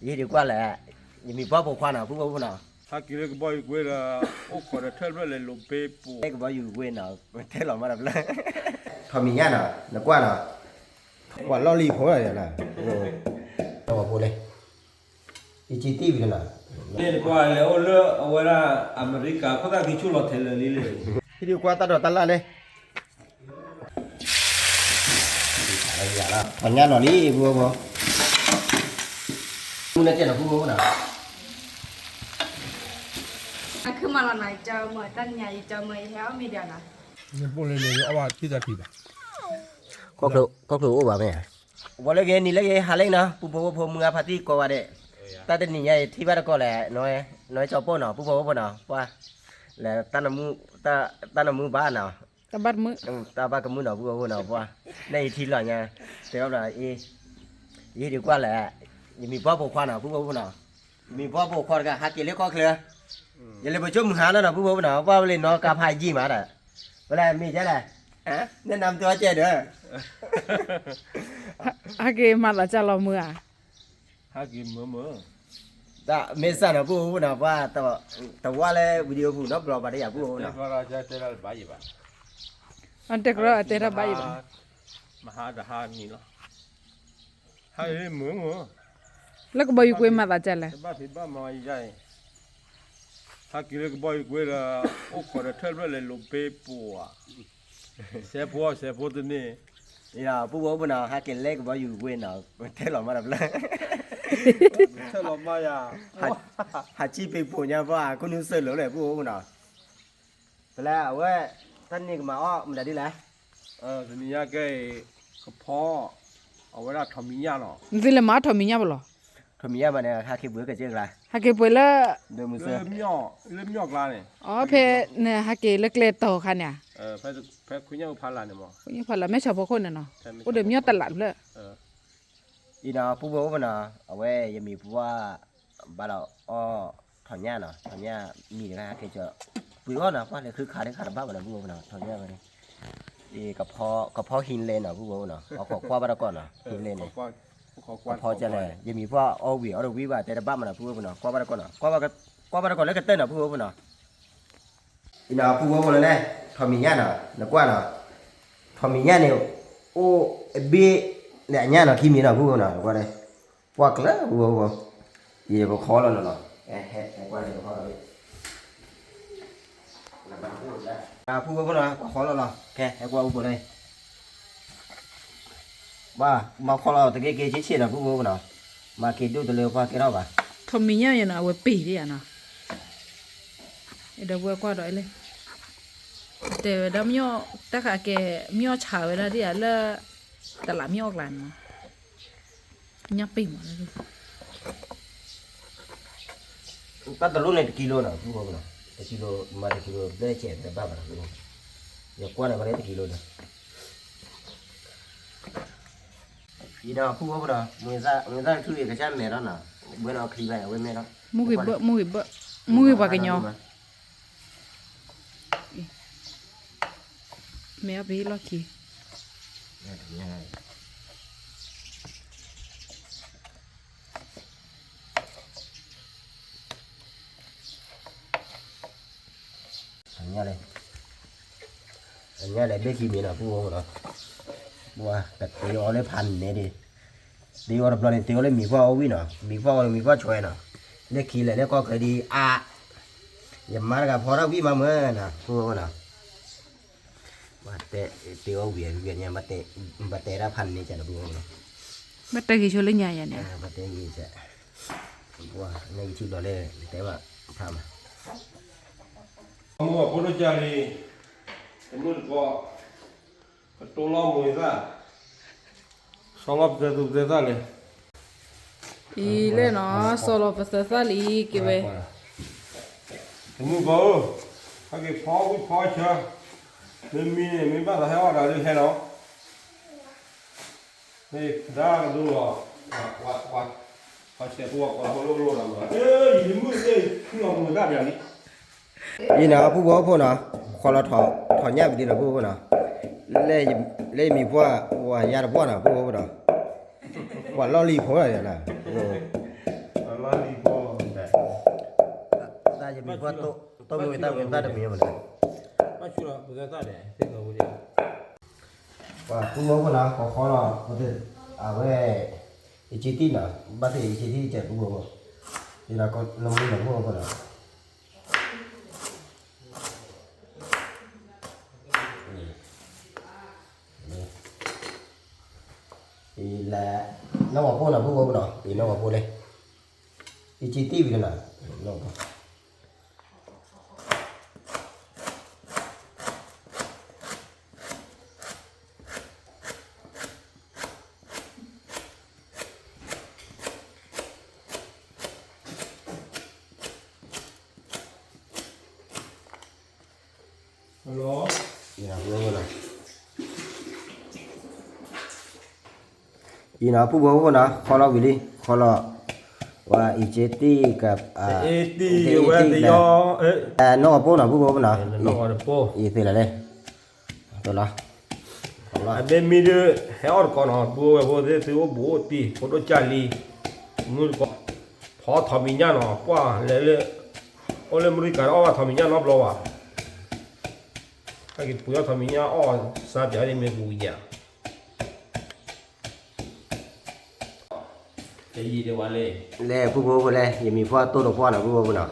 ยี่ดีกว่าแหละยังมีพ่อปกครองนะผู้ปกครองนะ他给那个包有贵了，我考的特别来路北部。ไอ้ก็บอกอยู่เว้นนะเท่หรอมาแบบนั้นทำมีงี้นะนักว่านะว่าล่อลีผมอะไรนะต้องมาพูดเลยอีจีตีวิลนะ นี่กว่าแล้วเลือกเวลาอเมริกาเขาตั้งที่ชุดเราเทเลนี่เลย ที่ดีกว่าตัดดอกตัดละเลยอะไรอย่างละทำงานหน่อยนี่บัวบัวมึงน่าจะหน่อยผู้บัวนะคือมาละไหนเจอเมื่อตั้งใหญ่เจอเมื่อแถวมีเดียวนะ你不能那个阿娃比较低吧？ก็คือว่าไม่วันเล็กนี่เล็กหาเล็กนะผู้บัวผมมึงอาพาที่กว่าเด็กแต่เดี๋ยวนี้ที่บ้านก็แหละน้อยชอบป้อนเนาะผู้บัวป้อนเนาะว่าแล้วตั้งน้ำมือบ้านเนาะตะบัดมือตาบ้านกับมือเนาะผู้บัวเนาะว่าในทีหลังไงแต่ว่ายี่ดีกว่าแหละยังมีพ่อปกครองเนาะผู้บัวเนาะมีพ่อปกครองก็หากินเล็กก็เคลียร์อย่าเลยไปชมหาแล้วนะผู้บัวเนาะว่าเลยเนาะกาพายยี่มาเนาะเวลามีใช่ไหมแนะนำตัวเจ๊เด้อฮักเกมาละจะเราเมื่อ他给么แต่เมษาเนาะผู้บัวเนาะว่าแต่ว่าเลยวิดีโอผู้เนาะบล็อกไปได้อย่างผู้บัวเนาะ这个就这了八一吧，อันเด็กเราเตระใบบ้างมาหาจะหานี่เนาะหาเมืองเหรอ แล้วก็บอยกุยมาละจะเลย บ้านพี่บ้านมาใหญ่ถ้ากินแล้วก็บ่อยกว่าละโอ้ขอได้เท่าไรเลยลงไปปัวเสียปัวตัวนี้ นี่นะผู้บัวเนาะหากินเล็กว่าอยู่เว้นเนาะเท่หรอมาแบบนั้น เท่าไรมาอย่าหาชีไปปูเนี่ยว่าคุณนึกเสือเหลือเลยผู้บัวเนาะแต่แล้วเว้ยท่านนี่ก็มาอ้อมันได้ดีแล้วทีนี้ยาแกกระเพาะเอาไว้ละทำมียาเนาะนี่เลยมาทำมีเงี้ยบ่หรอทำมีอะไรเนี่ยหาคิดเบื่อกันเจ๊กละฮักเกไปละเดินมือเสือเริ่มยอกลาเนี่ยอ๋อเพเนี่ยฮักเกเล็กๆโตค่ะเนี่ยเพคุณยังพันลาเนี่ยมั้งคุณยังพอละไม่ชอบพวกคนน่ะเนาะโอ้เดี๋ยวมีตลาดเลยอีน่ะผู้บัวเนาะเอาไว้ยังมีผู้ว่าบ้านเราอ้อถอนหญ้าเนาะถอนหญ้ามีนะฮะแกจะปุ๋ยอ้อเนาะว่าเนี่ยคือขาดบ้านเนาะผู้บัวเนาะถอนหญ้าไปนี่อีกระเพาะหินเลนเนาะผู้บัวเนาะเอาขอคว้าบ้านเราก่อนเนาะหินเลนเนี่ยพอจะเลยยังมีพวกเอาวิเอาวิว่าแต่ละบ้านมันนะพูดว่าเนาะกว่าบ้านก่อนเนาะกว่าบ้านก่อนแล้วก็เต้นเนาะพูดว่าเนาะอีน่ะพูดว่าเลยเนี่ยทอมีเงี้ยเนาะนักว่าเนาะทอมีเงี้ยเนี่ยโอ้เบี้ยเนี่ยเงี้ยเนาะขี้มีเนาะพูดว่าเนาะว่าเลยว่ากันแล้วพูดว่ายี่ก็ขอแล้วเนาะว่าเลยขอแล้วพูดว่าเนาะขอแล้วเนาะแค่ให้ว่าพูดเลยว่ามาขอเราตะเกียบเชี่ยนะพวกเราเนาะมาเกี่ยวตัวเร็วพอเกี่ยวป่ะทำมีเงี้ยอย่างน่ะเอาปีดิอ่ะเนาะเดี๋ยววัวกว่าดอยเลยแต่เดี๋ยวมีอ๋อแต่ค่ะแกมีอ๋อเช้าเวลาดิอ่ะแล้วตลาดมีออกร้านเนาะยังปีหมดเลยตั้งแต่รุ่นไหนกิโลนะพวกเราเนาะกิโลมากิโลได้เจ็ดแต่บ้าป่ะพวกอย่ากว่าอะไรมาได้กิโลนะอีน่ะผู้ว่าเนาะมือซ่าทุเรียนกระชั้นแม่แล้วเนาะเมื่อเราคลีไปเอาไว้แม่แล้วมุกิบะกันยอแม่ไปล็อกขี้อันนี้อะไรเบกี้มีนะผู้ว่าเนาะว่าแต่ตีเอาเลยพันเนี่ยดิตีเอาแบบนั้นตีเอาเลยมีพ่อเอาวิเนาะมีพ่อช่วยเนาะเล็กขี้เลยเนี่ยก็เคยดีอย่ามาแล้วก็พอเราวิมาเมื่อนะผู้ว่าเนาะว่าแต่ตีเอาเวียนเนี่ยมาเตะละพันนี่จะระบุเนาะมาเตะกี่ชั่วโมงเนี่ยมาเตะกี่จะว่าในที่เราเลยแต่ว่าทำมัวพุทธเจ้านี่มือก็ตัวล้อมือซะสองรอบเดือดเลยอีเล่เนาะโซโลปัสสาวะลีกี่เว้มือก็ถ้าเกิดพอเชื่อไม่บ้าแต่ให้ว่าเราดูแค่เนาะนี่ได้ดูว่าพอเชื่อตัวก็โลละมั้งยมือขึ้นลงมือได้แบบนี้อีน่ะผู้ว่าพวกเนาะขอเราถอนแยกไปดีนะผู้ว่าเนาะเล่มีพวกว่าญาติพวกเนาะผู้ว่าเนาะว่าล่อลีผมอะไรนะ đi qua đấy ตาจะมีพวกโตมีตาเป็นตาจะมีหมดเลย mà chú là bây giờ ta để thế nào bây giờ ว่าผู้ว่าคนละขอละก็คือเอาไว้อีจีตีน่ะบัดอีจีตีเจ็บผู้ว่าทีละก็ลงมือหนังผู้ว่าคนละอีละน้องว่าผู้น่ะผู้ว่าคนละอีน้องว่าผู้เลยอีจีตีไปน่ะน้องalo อีน่ะผู้ว่าคนละอีน่ะผู้ว่าคนละขอละวิลีขอละว่าอีจีตีกับê đi về thì do ê น้องว่าผู้น่ะผู้ว่าคนละ nó gọi là po อีสิละเลยตัวละขอละ à bên mi đưa héo còn họ bùa bùa thế thứ bùa tì có đôi chả li người có phó thọ mình nhá nó qua lệ lệ ô lệ mới cái ô thọ mình nhá nó lâu à cái bùa thọ mình nhá ô sao giờ đi mình bùi nhá cái gì để vào lệ แล้วผู้บ่บ่แล้วยังมีพ่อโตดอกพ่อน่ะผู้บ่บ่น่ะ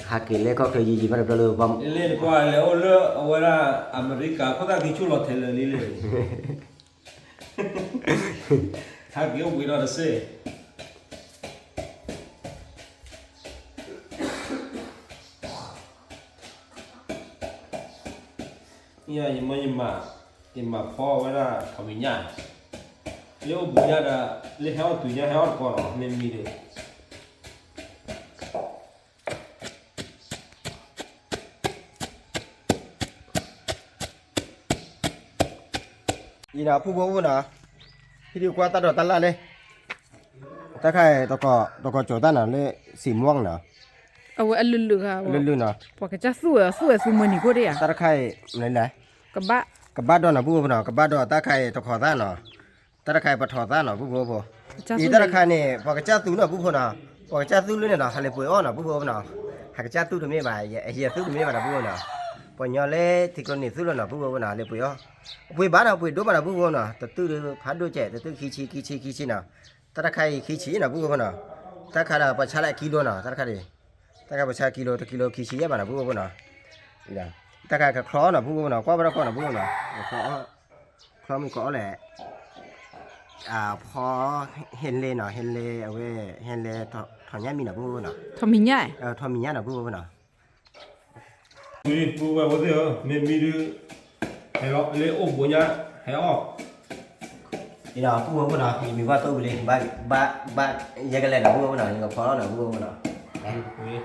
หากินแล้วก็เคยยีๆมาแล้วบ่ lệ qua lệ ô lệ ô là America có ta đi chú lọt thế lệ lệ thằng kia ông bị nó là xe nhà nhưng mà kho với là thằng mình nhà nếu bữa nhà là lấy héo tụi nhà héo còn nên mi được อีน่ะผู้บ่บ่น่ะที่ดีกว่าตัดดอกตัดละเลยตะไคร้ตะกอโจตันน่ะเลยสีม่วงน่ะ เอาไว้อันลึกๆค่ะ ลื่นๆน่ะ พอก็จะสู้มือนี่ก็ได้อ่ะ ตะไคร้ไหน กะบะ ๆกับบ้านดอนน่ะผู้บ่น่ะกับบ้านดอนตะไคร้ตะขอตันน่ะตะไคร้ปะถอตันน่ะผู้บ่บ่อีตะไคร้นี่พอกะจะตูน่ะผู้บ่น่ะพอกะจะตูเลยน่ะหาเลยป่วยอ้อน่ะผู้บ่น่ะหากะจะตูตะเมบาไอ้เหี้ยตูตะเมบาน่ะผู้บ่น่ะปอญอเลยที่กรณีสู้แล้วน่ะผู้บ่น่ะเลยป่วยอ้อป่วยบ้านน่ะป่วยโดบ้านน่ะผู้บ่น่ะตะตื้อพัดโดแจตะตื้อขี้น่ะตะไคร้ขี้น่ะผู้บ่น่ะตะไคร้น่ะปะชะละกิโลน่ะตะไคร้ตะไคร้ปะชะกิโลตะกิโลขี้ยะบ้านน่ะผู้บ่น่ะอีน่ะตะไคร้กะคล้อน่ะผู้บ่น่ะกว่าบ่คล้อน่ะผู้บ่น่ะคล้อมันก็แหละพอเห็นเลยเนาะเห็นเลยเอาไว้เห็นเลยถอนหญ้ามีน่ะผู้บ่น่ะ ทอมิญ่าย ถอนมีหญ้าน่ะผู้บ่น่ะ mi bùa vào thế hả mình mi đưa héo lấy ôm bùa nhà héo อีน่ะผู้บ่น่ะมีว่าตัวไปเลยบ้านยะกะแลน่ะผู้บ่น่ะก็พอน่ะผู้บ่น่ะนี่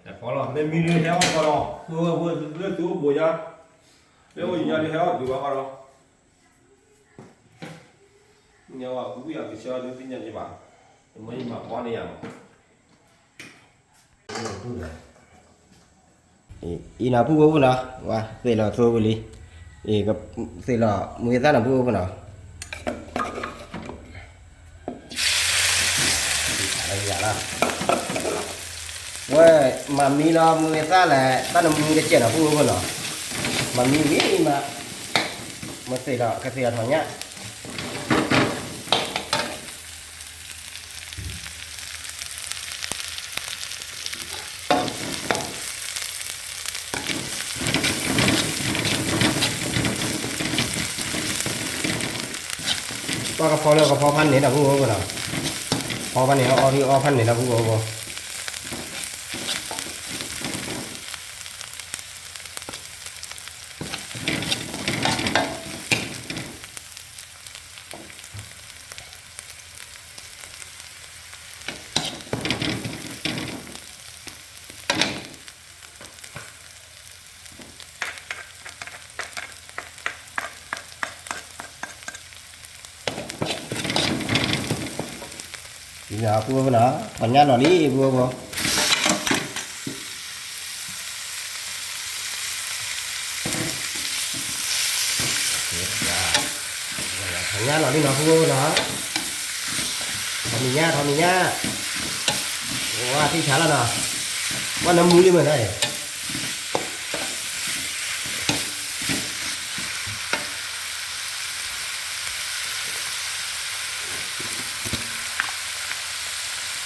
để phó là mình mi đưa héo vào đó bùa đưa tú bùa nhà lấy ôm nhà đi héo từ vào đó nhiều à cũng biết cái xe đưa tin nhận gì bạn mới mà qua này à อีน่ะผู้บ่น่ะว่าเสร็จแล้วโทรไปเลยกับเสร็จแล้วมือซ่าน่ะผู้บ่น่ะอะไรอย่างล่ะว่ามามีเนาะมือซ่าแหละตอนนั้นมือจะเจ็บน่ะผู้บ่น่ะมันมีมาเสร็จแล้วก็เสร็จแล้วถอนหญ้าก็พอแล้วก็พอพันนี่นะผู้บ่น่ะพอพันนี่เอาที่พันนี่นะผู้บ่อีน่ะผู้บ่น่ะถอนหญ้าหน่อยดิผู้บ่ถอนหญ้าหน่อยดิเนาะผู้บ่น่ะถอน thằng nhá wow thì chả là nào qua nó mua đi mà đây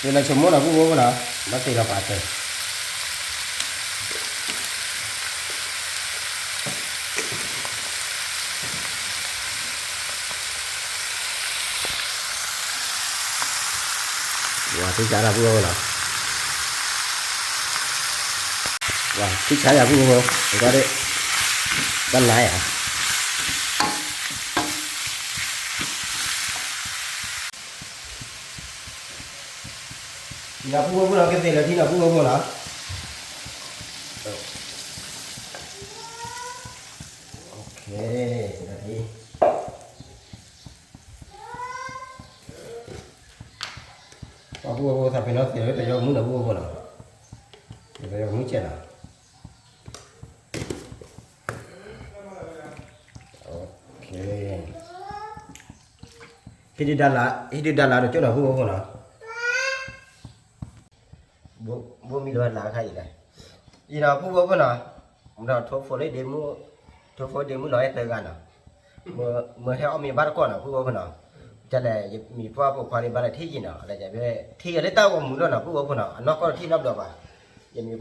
đây là chấm món nào cũng ngon nào bắt tay là phải rồi wow thì chả là cũng ngon nào wow thì chả là cũng ngon người ta đấy ban nãy à là cũng ngon nào cái gì là thì là cũng ngon nào ok là thì Aku sampai nanti kita jauh mana aku mana, kita jauh mana cina. Okay. Hidup dalam itu nak aku mana? Bu miluan lah kaya ni. Ina aku mana? Mula thofole demo nói tergana. Mereka mi barco na aku mana? Cho nên mình qua bộ khoa đi bán lại thi gì nào là vậy thi ở đây tao còn muốn đâu nào cũng có phần nào nó có thi năm được à giờ mình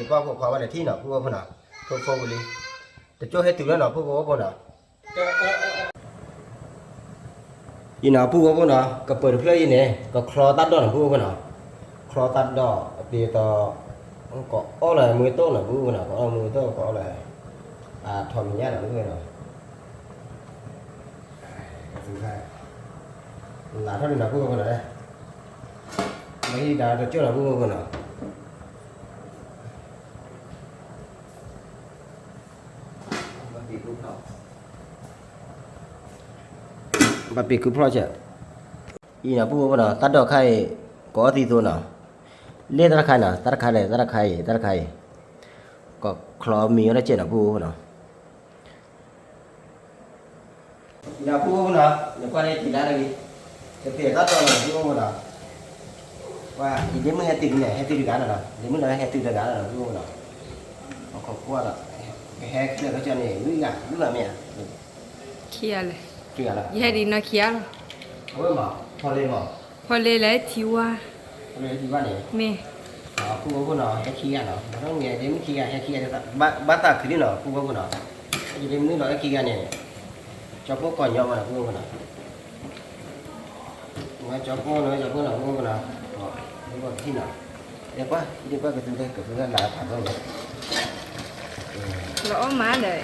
qua bộ khoa bán lại thi nào cũng có phần nào không phong đi để cho hết từ đó nào cũng có phần nào gì nào cũng có phần nào cái bờ play này cái kho tát đó là cũng có phần nào kho tát đó thì tao có ở lại 10 tô là cũng có phần nào có 10 tô có lại thòm nhá là cũng có phần nào là thôi là cũng không đây mấy đã được chưa là cũng không nào bà bị cướp rồi chứ ý là cũng không nào tắt được khai có gì thôi nào lên tắt khai nào tắt khai này tắt khai có kho mì ở đây trên là cũng không nào là cũng không nào để qua đây thì đã được cái tiền rất là nhiều mà nào và thì đến mới 2 tỷ này 2 tỷ được cả nào đến mới nói 2 tỷ được cả nào luôn nào nó còn qua là cái 2 kia cái chân này cứ là mẹ kia là vậy thì nó kia rồi ôi mà thôi lên lấy thiếu à lấy thì bạn này mẹ cũng có nào cái kia nào nó nghe đến kia hay kia bắt ta cứ đi nào cũng có nào thì đến mới nói cái kia này cho bố còn nhau mà cũng có nào cho cô nói cho cô là cô nào nó còn khi nào đi qua cái thứ là thả thôi lỗ má đấy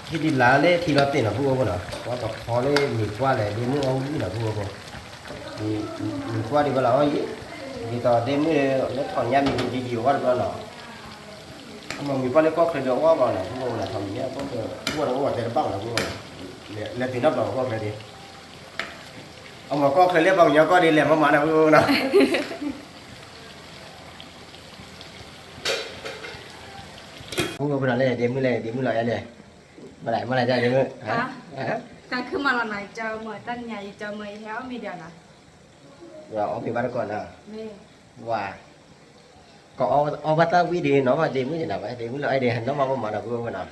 khi đi lá lên thì nó tiền là vua nào qua tập khó lên mình qua lại đi nước ông gì là vua không thì mình qua đi vào là gì thì tao đêm mới nó còn nhà mình đi nhiều quá rồi nào mà mình qua đây có cái đó quá vào này vua là thằng nhá có cái vua nó gọi là bao là vua là thì nó bảo qua cái đi ông mà có cái liếp vào nhá có đi làm mà nào vua nào vua bên này đêm mới lại đây mà lại ra đêm mới hả ta cứ mà lần này chờ mời tân nhà chờ mời héo mi điều nào rồi ông bị bắt còn nào mẹ wow có ông bắt tao đi nó mà đêm mới nào vậy đêm mới lại để nó mà nào vua nào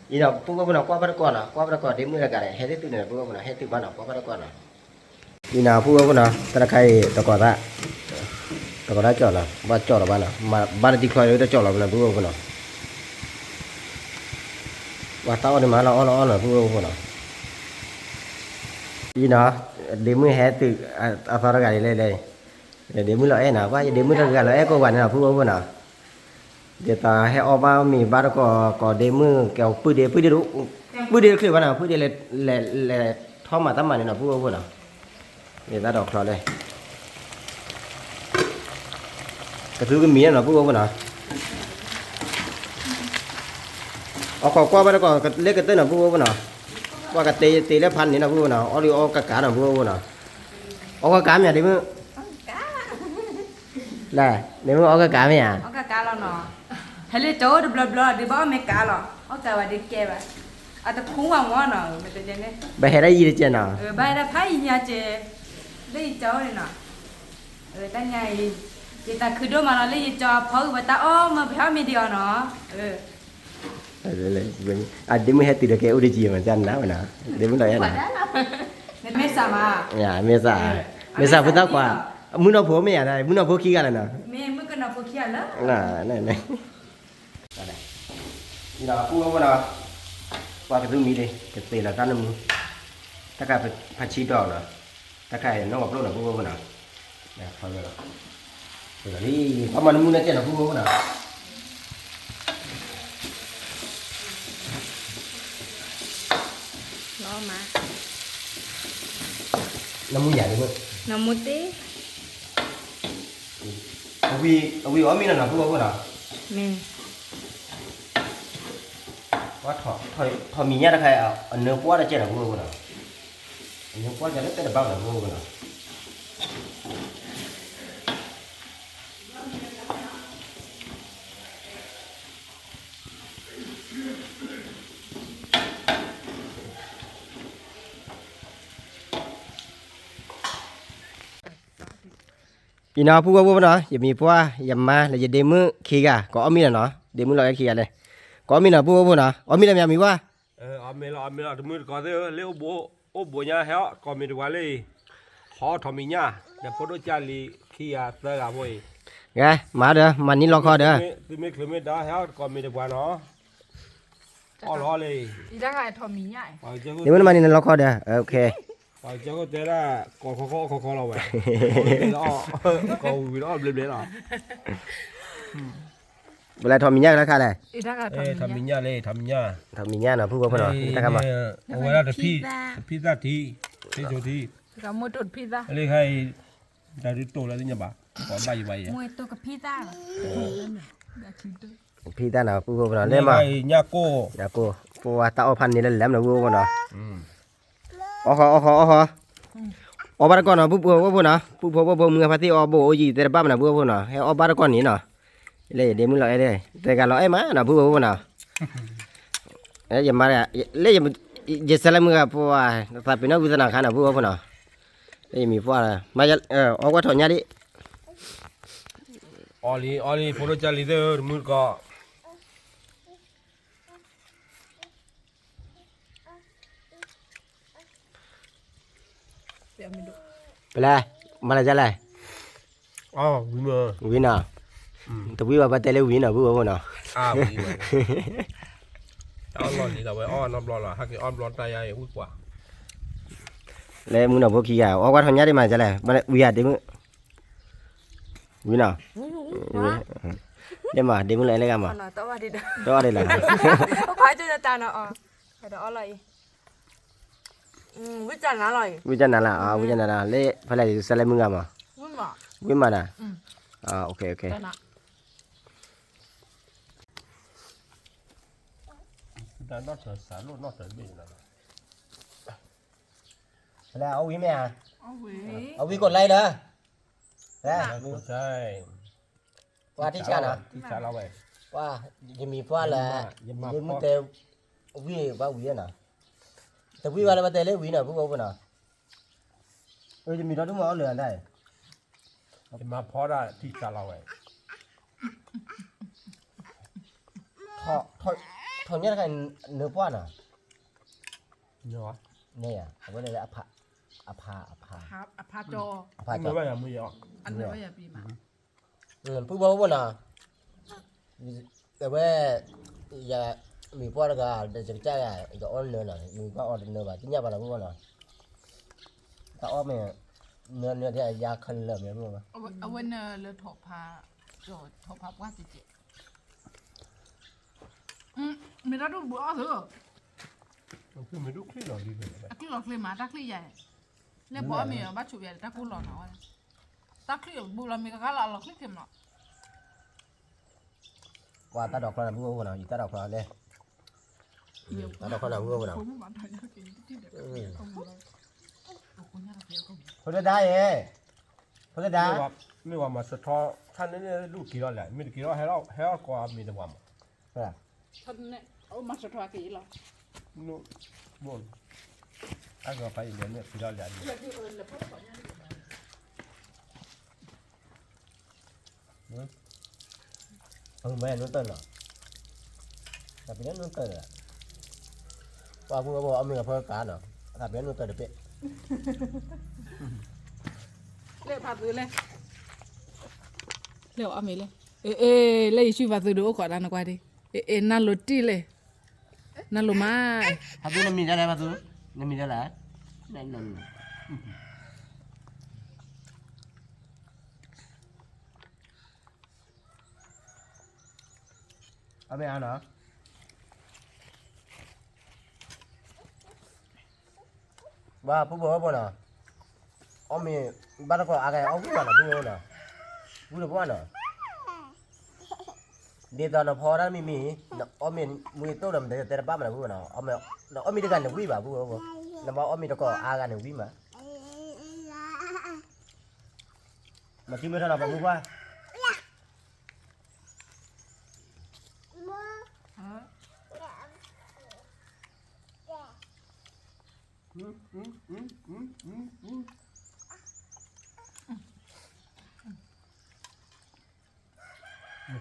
ý nào vua nào qua bắt còn đêm mới là cái này hết từ này vua nào hết từ ban nào qua bắt còn nào ý nào vua nào ta khai tao còn đã chọn là bắt chọn là ban nào mà ban đi khai đã chọn là vua nào và tao thì mà nó là vua nào ý nào đêm mới hết từ tao ra cái này đây để mới lại nào quá để mới ra cái này có bạn nào vua nào để ta hay ở bao mình bao có đêm mưa kéo bự đi khi bạn nào bự đi là thò mà tắm mà này là vua nào để ta đọc rồi đây cái thứ cái mía là vua nào ở qua bên đó còn lấy cái tên là vua nào qua cái tê lấy pan này là vua nào ở đi ở cả là vua nào ở cái cá nhà đi mưa là nếu mà ở cái cá nhà ở cái cá lo nọ hay lấy chỗ được bla bla đi bỏ mấy cá lo ở cái vào đi kê vậy à tập khung vào ngon nào mà tự nhiên đấy ไปเฮ็ดได้ยีเจนน่ะ bài đã phải nhà chị đi cháu này nè ta ngày chị ta cứ đôi mà nó lấy cho phơi và ta mà phải mi điều nó เลยอ่ะเดี๋ยวมึงเฮ็ดติดแกอุดจีมันจันนะวะนะเดี๋ยวมึงได้นะ nên mấy sao mà อย่าเมษาพุทธกว่ามึงเอาผัวไม่อะไรมึงเอาผัวขี้กันแล้วนะ mấy mới cái nào có kia lắm น่ะนั่นนี่นี่ล่ะกูว่านะว่าก็ต้องมีดิก็เตะละกันมึงถ้าก็พัชชีดอกนะถ้าก็น้องกับลูกนะกูว่านะนะฟังเลยล่ะเดี๋ยวนี้ประมาณมึงน่ะเจ้านะกูว่านะ nó mà น้ำมูใหญ่เลยมึง nó một tí เอาวีอ๋อมีนั่นน่ะกูว่านะ nè ว่าถอมีเนี่ยถ้าใครเอาเนื้อปัวได้เจ้านะกูว่านะเนื้อปัวจะได้แต่บ้างนะกูว่านะ อีน้าพูดว่าบ่เนาะอย่ามีพัวอย่ามาแล้วอย่าเดมือขี้กะก็เอามีน่ะเนาะเดมือเราขี้กะเลยก็มีน่ะพูดว่าบ่เนาะเอามีน่ะมีว่า เอาเมล่ามือก่อนเด้อเลี้ยวโอ้โบญาเฮาก็มีว่าเลยขอทอมิญาเดี๋ยวพอดจาลีขี้ยาเตะกับบ่อย ไงมาเด้อมันนี่รอคอเด้อ ที่ไม่เคยไม่ได้เฮาก็มีว่าเนาะอ๋อรอเลย đi ra ngoài thò mí nhảy เดี๋ยวมันนี่รอคอเด้อโอเค ไปเจ้าก็เจอได้กอคอเราไว้ก็วิโรจน์เบลๆหรอ เวลาทอมีเนี่ยแล้วค่ะเลย đi ra ngoài thò ทำมิญญาเลยทำมิญญา ทอมีเนี่ยเนาะพูดว่าบ่เนาะตะกะมา เอาไว้แล้วแต่พี่ซาทีที่โจที cả mua trộn pizza เลยให้ดาริโตแล้วนี่บ่ขอใบใบ mua tôi cả pizza rồi พี่ตาเนาะพูดว่าบ่เนาะเล่มา ญาโก้ อย่ากูเพราะว่าตาเอาพันนี่แล้วแหลมเนาะพูดว่าบ่เนาะอ๋อออบาร์ก่อนเนาะพูดว่าบ่เนาะพูดว่าบ่มือพาที่ออโบโอจีแต่บ้านน่ะพูดว่าบ่เนาะให้ออบาร์ก่อนนี่เนาะเลยเดี๋ยวมึงรอไอ้เลยแต่ก็รอไอ้มาเนาะพูดว่าบ่เนาะเอ้ยอย่ามาเลยอย่าจะสลับมือกับเพราะว่าถ้าเป็นนักวิทยาการเนาะพูดว่าบ่เนาะเลยมีพวกมาจะออกว่าถอนยาดิ ออลีโฟโตจาลีเดอร์มือก็ ไปเลยมาเลยจะเลย อ๋อวิม วินเนาะตัววิว่าไปเตะเลยวินเนาะพูดว่าบ่เนาะ วิมอ้อนร้อนดีกับไว้อ้อนน้ำร้อนหรอฮักอ้อนร้อนตายใหญ่อุ้ยกว่า เลยมึงเนาะพวกขี้อ่ะออกว่าถอนยาดิมาจะเลยมาวิอ่ะดิมึงวินเนาะเดี๋ยวมาเดี๋ยวมึงเลยกันมา nó tao đi đâu ตัวอะไรล่ะ không phải tôi ta nó cái đó là với chả nó rồi วิจารณ์นั่นล่ะวิจารณ์นั่นล่ะเลยพะเลยสลับมึงกันมา với mà วิมาน่ะโอเค cái nó แต่นอกจากสารนอกจากเป็นอะไร แล้วเอาวิแม่ ôi เอาวิกดไลค์เด้อแล้ว ใช่ ว่าที่ชาน่ะ ที่ชาเราไป ว่าจะมีฟ้าแหละยังมึงแต่วิว่าวิน่ะแต่วิว่าแล้วมาแต่เลยวิน่ะพวกบ่น่ะจะมีรถทุกหม้อเหลือได้ จะมาพอได้ที่ชาเราไป ถอนเนี่ยใครเนื้อป้อนน่ะ เนาะ เนี่ยเอาไว้เลยอภา pha cho อภา ไม่ จ้ะ ว่าอย่างมือ ăn nữa bây giờ bị mà พวกบ่น่ะแต่ว่าอย่ามีป้อนแล้วก็จะจ่ายก็อ่อนเนื้อน่ะมีป้าอ่อนเนื้อบ่ที่เนี่ยบ่ล่ะพวกน่ะถ้าอ้อมเนี่ยเนื้อที่ยาคันเริ่มเนี่ยพวก ở bên lơ thổ pha rồi thổ pha quá gì chị mình đã đủ bữa rồi คือไม่รู้ที่เราดีเลย cái lọt lên mà đắc li vậy nếu bỏ mình bắt chủ về đắc cú lọt nó đắc li bù là mình cái lọt li thêm nó ว่าตาดอกน่ะพวกน่ะอยู่ตาดอกน่ะเลยตาดอกน่ะพวกน่ะ không bạn thấy nó cái gì đấy không được không nhớ là kiểu không เพิ่นได้เอ้เพิ่นได้ ไม่ว่ามาสะท้อท่านนี่ลูกกี่รอบแหละมีกี่รอบให้เราก็มีแต่ว่า thân này ô mà sao thoa cái gì lo no bon aga fa ile ne fi dal ya ni mẹ nó tên là tapi dia nó tên là qua bữa bữa ông mình phải cá nữa tapi dia nó tên là bé เล่ผัดเลยเล่เอาไม่เลยเล่ชื่อผัดดูก่อนนะกว่าดินั่นโรตีเลยนั่นโรมา tapi nó mình ra đây mà tu nó mình ra lại này nó ở bên ăn hả ba bố bố nè ông mình bắt nó có à cái ông cũng là bố nè bố bố nè đi tao nó phò đó mình ông mình mui tô đầm để ba mà bố nè ông mình đi gần được quý bà bố nó bảo ông mình có à gần được quý mà chứ mới ra là bà bố qua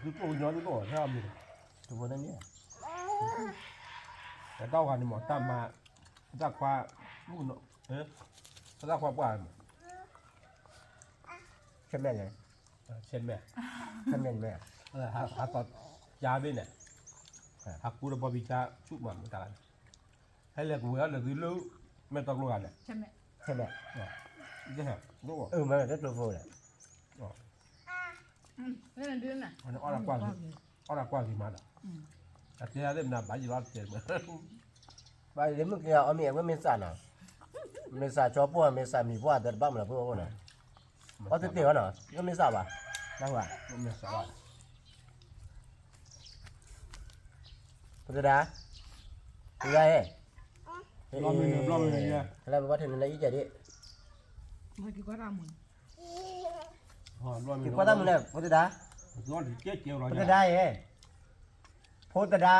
cứ cô nhớ cái cổ sao mình tụi bố đấy nhỉ cái tao gần thì mỏ tam mà ra qua muốn nó thế ra qua qua xem mẹ này xem mẹ mẹ hạt tọt giá bên này hạt cua bò bì cha chút mà người ta hay là của là dưới lư mẹ tọt luôn này ใช่ไหม xem mẹ cái hả đúng không mà rất là vui này นี่นั่นดื้อน่ะ nó là qua gì mà đó thế ra đêm nào bán gì đó tiền mà vậy đến mức kia ông mẹ với mình sản à mình sản cho bố mình sản mì bò thật băm là bố này có tiền tiền hả cái mình sản à đang à mình sợ rồi tôi đã đi đây lo mình nha là bắt thằng lấy cái đi เมื่อกี้ก็รามุน lo thì mình có tao này có tôi đã nó thì chết chiều rồi có tôi đây ấy phố tôi đã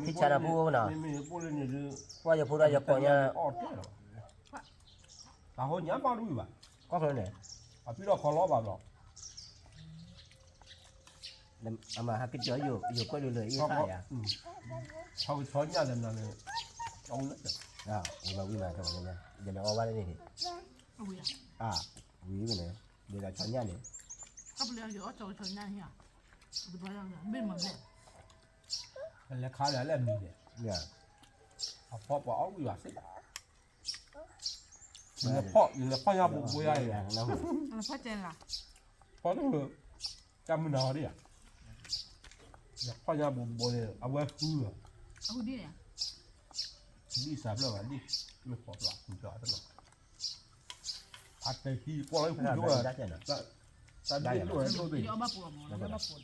thích cha là bố nào mình bố lên như qua giờ phố đây giờ coi nha à hồi nhá bao đuôi vậy có phải này à phía đó khó lo vào rồi mà hai cái chở vừa quay lười lười không phải à sau cái nhà lần này ông nữa à mà quý mà thôi nha giờ nó qua đây thì เอาเวีย à quý cái này đây là chó nha này ก็เปลือกอยู่เอาโจชนนั่นเหี้ยดูไปยังไม่เหมือนเลย là khá là mình đấy nè à phó bỏ quý bà xích là phó nhà bụng bôi ai à nó แล้วพ่อเจนล่ะ phó nó được trăm mình nào đi à là phó nhà bụng bôi à quay hư à เอาดิเนี่ย đi sạp rồi mà đi mới phó loạt cũng cho đó rồi à tới khi qua lấy là cũng đây rồi giá tiền à ta đi rồi tôi เดี๋ bị ยวเอามาปวดหมอแล้วมาปวด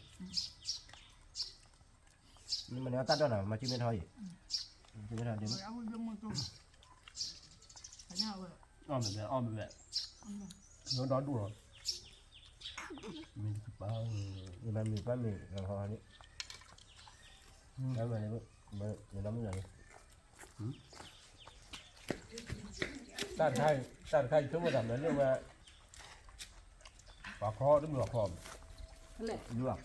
nhưng mà nếu tắt đó là mà chưa biết thôi chưa biết thôi đến เอาเรื่องมันตรงแต่เนี่ยเว้ย om về nó đón đủ rồi mình bao nhưng mà mình bắt mình làm hoa đấy đó mà nó nắm rồi tan khai chúng mà làm đấy nhưng mà quả kho đúng là kho นั่นแหละ luộc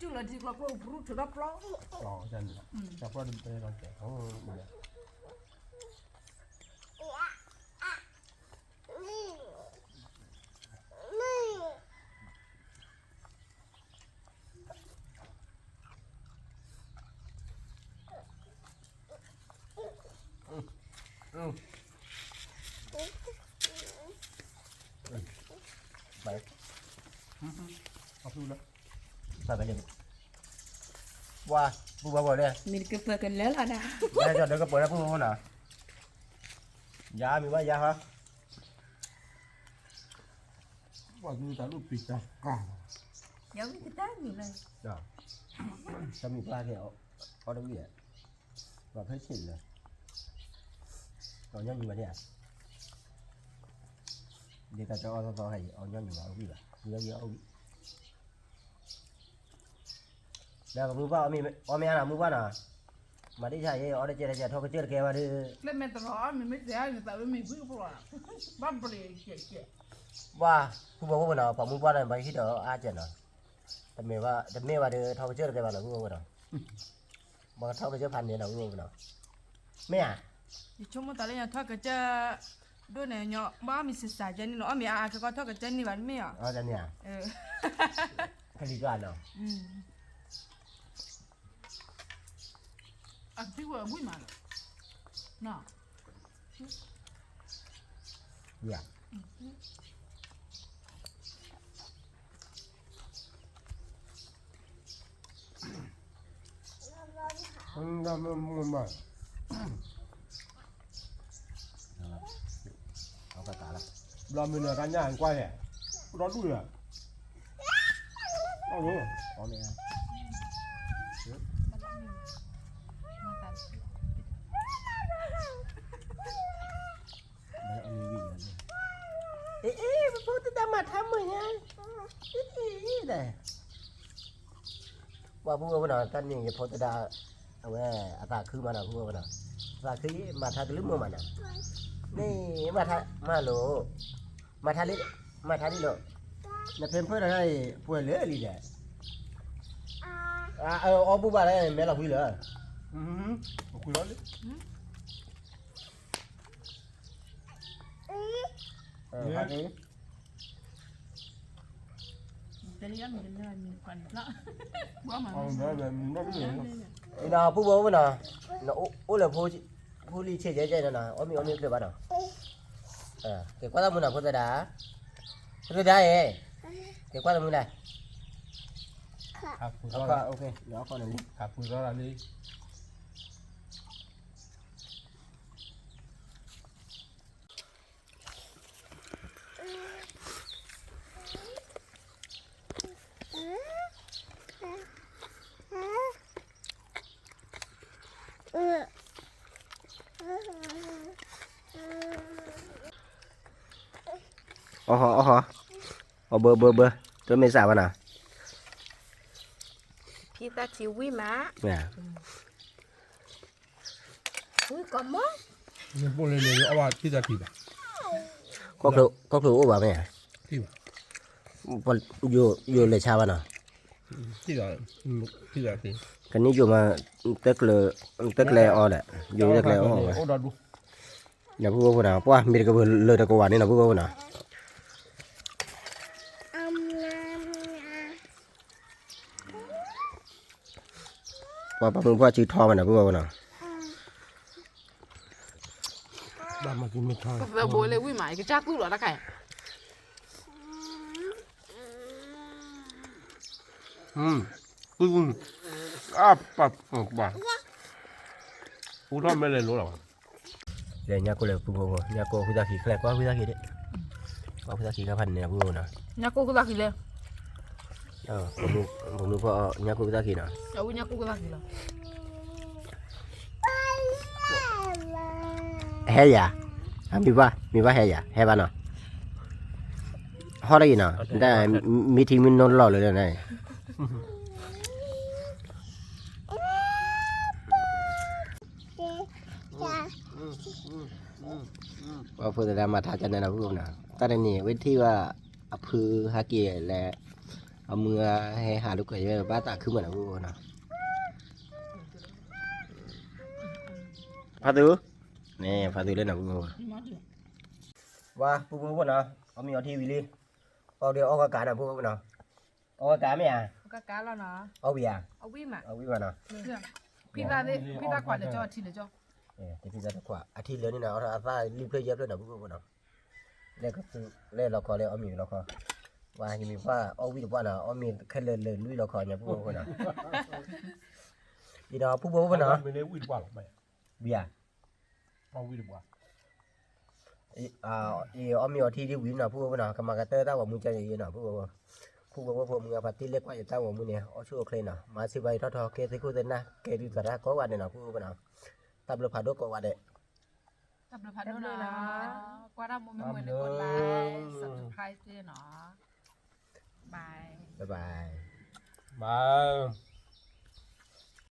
จุดละที่เราปลูกfruit ถูกรับรอง đỏ chân chắc có đâm tê nó trẻ không được vậy học luôn đó phải phải đừng qua bu bao đây มีกระเพื่อกันแล้วล่ะนะ đây cho đừng có bữa đó bu nè giá mình bao giá hả quả như ta lúc bị ta เดี๋ยวมีกระตั้งอยู่เลย rồi sao mình qua kiểu có đâu gì và thấy xỉn rồi rồi nhau như vậy à đi ta cho hay nhau như vậy vậy nhau như ông Dah kamu buat ami anak kamu buat nah. Mari saya ada cerita thok kecil ke mari. เล่นเมตรอไม่เสียแต่ไม่มีพื้นพวกบ้านเปลี่ยนเกี่ย Wah, aku bawa mana? Kamu buat apa sih dah aja nah. Tapi ada thok kecil ke mana kamu buat nah. Mà thok kecil pan ni nah kamu buat nah. Me ah. ดิชมตอนแรกทอดก็จะด้วยเนี่ยเนาะบ้ามีศึกษาเจนี่เนาะมีอาก็ทอดก็จะนี่วันไม่อ่ะ Oh, jadi ah. เออ Kali kan nah. อันที่ว่าบุ้ยมาเนาะ Ya. Dah memang. Apa tak lah. Belum benar tanya yang kuat ya. Udah dulu ya. Oh, dulu. Oh, me ah. Bapak tu dah mata mana? Dah. Wah, bukan benar kan ni, bapak tu dah, apaคือmana bukan benar. Apaคือmata tu lima mana? Ni mata ni lo. Nak pemper ada puan le li dah. Oh bukan lah, melah puan le. Aku dah ni. Hari. จะเลี้ยงมันเลยมีควันละบ้ามา Oh, dah ni. Ina pu bo mana? Na o le pu li che je je na. Omi ke ba na. Ke kwa ta mu na pu ta da. Pu ta ye. Ke kwa ta mu na. Aku Apa? dah. Okey. Dah kau ni. Aku dah ni. Bơ. Tôi mới xả vào nào. พี่ตาชิวิมา Nè. อุ้ยก็มั้ง Ni boleh ni awak tidak tiba. Có khử bà mẹ. Tiba. Vô lấy xa vào nào. Tidak ti. Cái này vô mà tức lệ o đấy. Vô tức lệ o. Oh, dah dulu. Nhà bố vào nào. Qua, mình có lời đã có quả này là bố vào nào. Qua bà mừng qua chữ thò mà nào bố vào nào. Dah makin metah. ก็แบบโบเลยวิ่งหมายก็จ้ากู้หรอละไก่ Apa? Bah. Udah mele lo lah. Để nhà cô là bố vào. Nhà cô cứ ra khí khỏe quá cứ ra khí đấy. Qua cứ ra khí các phần này là bố vào nào. ยากูก็รักเลย Bố vào nhà cô cứ ra khí nào. เอายากูก็รักเลย Hè à? Mi ba hè à? Hè ba nào? Ho đây nào? Đây mi thì mình non lò rồi này. Và phụ ra mà thả chân này là vui nào. Ta đây nè, với thiว่าphư ha kia là mưa hè hà lúc cái ba tạ cứ mà là vui nào. Phá tứ. Nè, phá tứ lên nào vui. Và phụ bố nào? Ông mi ở thi vì đi. Ông đi ông cá nào phụ nào? Ông cá mẹ à? ก็กาแล้วเนาะ Ông bì à? เอาวิ่งมา Ông bì vào nào? พี่ตากว่าเดี๋ยวจะทีเดี๋ยวจะ Thì pizza được quả. À thì lớn như nào ra pha li play dép lên nào bữa nào. Lên có sự lên lò cò lên ông mì lò cò. Và như mình pha ông vi được quả nào ông mì khai lên lui lò cò nhà bữa nào. Đi đó bữa nào. Mele wid bah lah. Bia. Oh, wid bah. Ông mì ở thi đi win nào bữa nào. Cầm cái tơ tao vào mua chơi gì nào bữa. Bữa mua party lên qua tao vào mua nè. Ở chỗ kêu nào. Mà si bay thọ kê thấy cô tên na. Kê đi cả ra có quả này nào bữa nào. Tập được phá đốt có quả đấy. ตับเดือดพันด้วยนะกว่าเราไม่เหมือนในกดไลค์สับสไครต์เนาะบาย Bye bye. Bye.